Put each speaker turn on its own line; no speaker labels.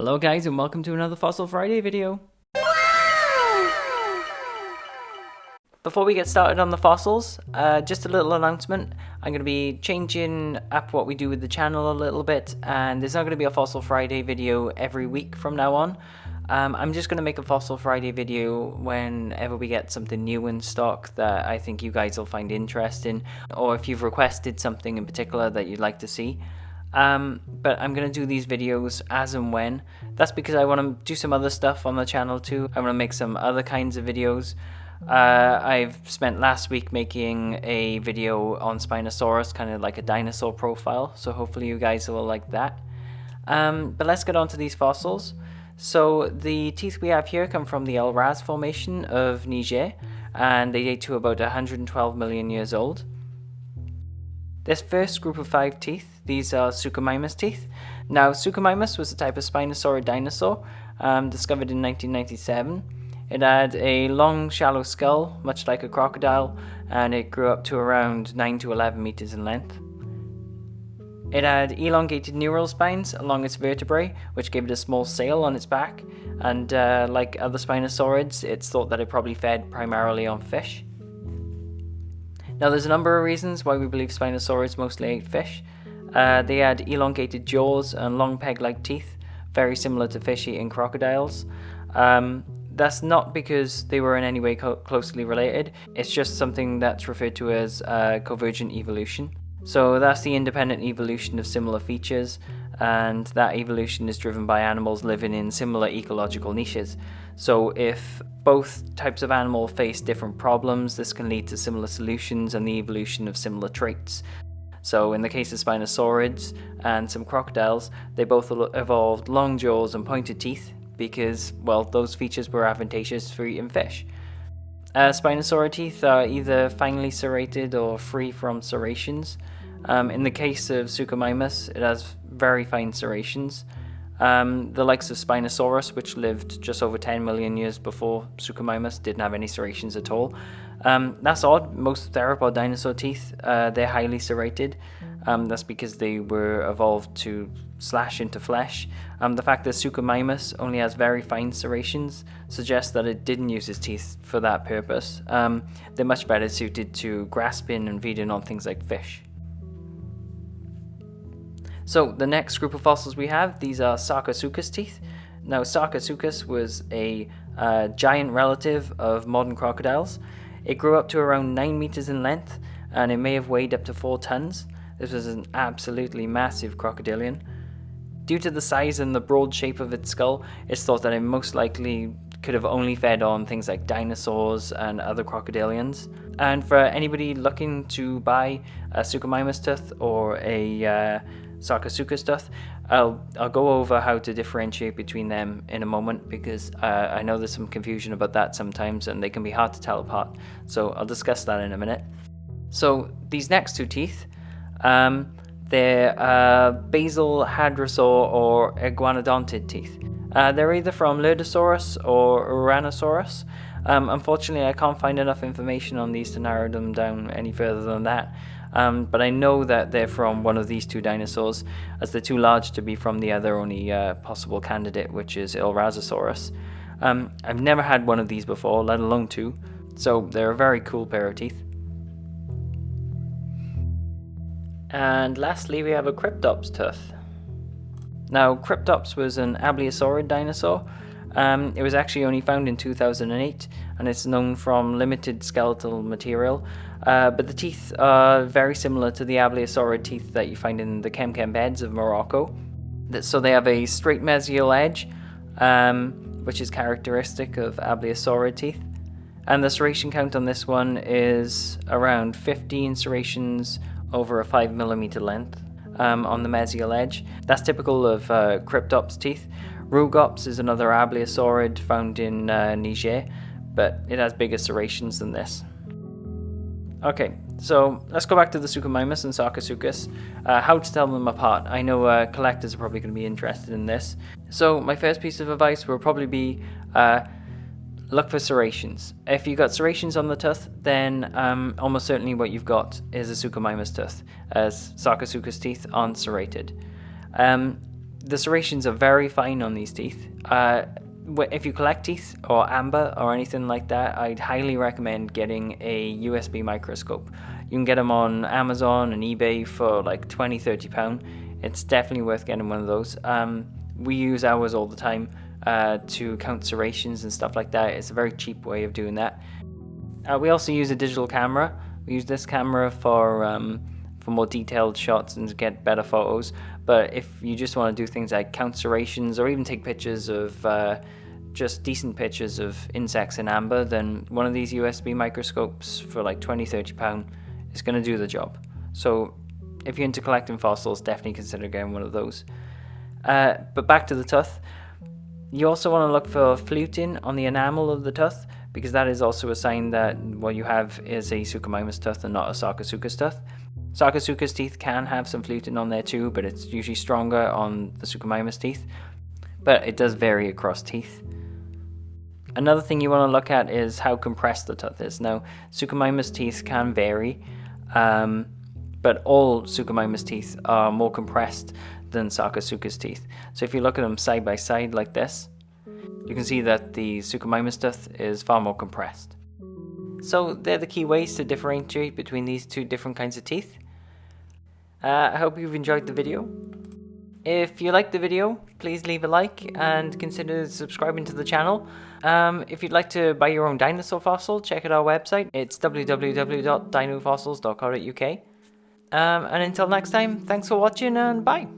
Hello guys, and welcome to another Fossil Friday video. Before we get started on the fossils, just a little announcement. I'm going to be changing up what we do with the channel a little bit, and there's not going to be a Fossil Friday video every week from now on. I'm just going to make a Fossil Friday video whenever we get something new in stock that I think you guys will find interesting, or if you've requested something in particular that you'd like to see. But I'm going to do these videos as and when. That's because I want to do some other stuff on the channel too. I want to make some other kinds of videos. I've spent last week making a video on Spinosaurus, kind of like a dinosaur profile, so hopefully you guys will like that. But let's get on to these fossils. So the teeth we have here come from the Elrhaz Formation of Niger, and they date to about 112 million years old. This first group of 5 teeth, these are Suchomimus teeth. Now, Suchomimus was a type of Spinosaurid dinosaur discovered in 1997. It had a long, shallow skull, much like a crocodile, and it grew up to around 9 to 11 meters in length. It had elongated neural spines along its vertebrae, which gave it a small sail on its back, and like other Spinosaurids, it's thought that it probably fed primarily on fish. Now, there's a number of reasons why we believe Spinosaurus mostly ate fish. They had elongated jaws and long peg-like teeth, very similar to fish-eating crocodiles. That's not because they were in any way closely related, it's just something that's referred to as convergent evolution. So that's the independent evolution of similar features, and that evolution is driven by animals living in similar ecological niches. So if both types of animal face different problems, this can lead to similar solutions and the evolution of similar traits. So in the case of Spinosaurids and some crocodiles, they both evolved long jaws and pointed teeth because, well, those features were advantageous for eating fish. Spinosaurid teeth are either finely serrated or free from serrations. In the case of Suchomimus, it has very fine serrations. The likes of Spinosaurus, which lived just over 10 million years before Suchomimus, didn't have any serrations at all. That's odd. Most theropod dinosaur teeth, they're highly serrated. That's because they were evolved to slash into flesh. The fact that Suchomimus only has very fine serrations suggests that it didn't use its teeth for that purpose. They're much better suited to grasping and feeding on things like fish. So the next group of fossils we have, these are Sarcosuchus teeth. Now, Sarcosuchus was a giant relative of modern crocodiles. It grew up to around 9 meters in length, and it may have weighed up to 4 tons. This was an absolutely massive crocodilian. Due to the size and the broad shape of its skull, it's thought that it most likely could have only fed on things like dinosaurs and other crocodilians. And for anybody looking to buy a Suchomimus tooth or a Sarcosuchus tooth, I'll go over how to differentiate between them in a moment, because I know there's some confusion about that sometimes and they can be hard to tell apart, so I'll discuss that in a minute. So these next 2 teeth, they're basal hadrosaur or Iguanodontid teeth. They're either from Lurdosaurus or Uranosaurus. Unfortunately, I can't find enough information on these to narrow them down any further than that. But I know that they're from one of these 2 dinosaurs, as they're too large to be from the other only possible candidate, which is Elrhazosaurus. I've never had one of these before, let alone 2, so they're a very cool pair of teeth. And lastly, we have a Kryptops tooth. Now, Kryptops was an abeliosaurid dinosaur. It was actually only found in 2008, and it's known from limited skeletal material, but the teeth are very similar to the abeliosaurid teeth that you find in the Kemkem beds of Morocco. So they have a straight mesial edge, which is characteristic of abeliosaurid teeth, and the serration count on this one is around 15 serrations over a 5 millimeter length on the mesial edge. That's typical of Kryptops teeth. Rugops is another abeliosaurid found in Niger, but it has bigger serrations than this. Okay, so let's go back to the Suchomimus and Sarcosuchus. How to tell them apart. I know collectors are probably going to be interested in this. So my first piece of advice will probably be look for serrations. If you've got serrations on the tooth, then almost certainly what you've got is a Suchomimus tooth, as Sarcosuchus teeth aren't serrated. The serrations are very fine on these teeth. If you collect teeth or amber or anything like that, I'd highly recommend getting a USB microscope. You can get them on Amazon and eBay for like £20–30. It's definitely worth getting one of those. We use ours all the time to count serrations and stuff like that. It's a very cheap way of doing that. We also use a digital camera. We use this camera for more detailed shots and to get better photos. But if you just want to do things like count serrations or even take pictures of just decent pictures of insects in amber, then one of these USB microscopes for like £20–30 is going to do the job. So if you're into collecting fossils, definitely consider getting one of those. But back to the tooth. You also want to look for fluting on the enamel of the tooth, because that is also a sign that what you have is a Suchomimus tooth and not a Sarcosuchus tooth. Sarcosuchus teeth can have some fluting on there too, but it's usually stronger on the Suchomimus teeth. But it does vary across teeth. Another thing you want to look at is how compressed the tooth is. Now, Suchomimus teeth can vary, but all Suchomimus teeth are more compressed than Sarcosuchus teeth. So if you look at them side by side like this, you can see that the Suchomimus tooth is far more compressed. So they're the key ways to differentiate between these two different kinds of teeth. I hope you've enjoyed the video. If you liked the video, please leave a like and consider subscribing to the channel. If you'd like to buy your own dinosaur fossil, check out our website. It's www.dinofossils.co.uk. And until next time, thanks for watching and bye.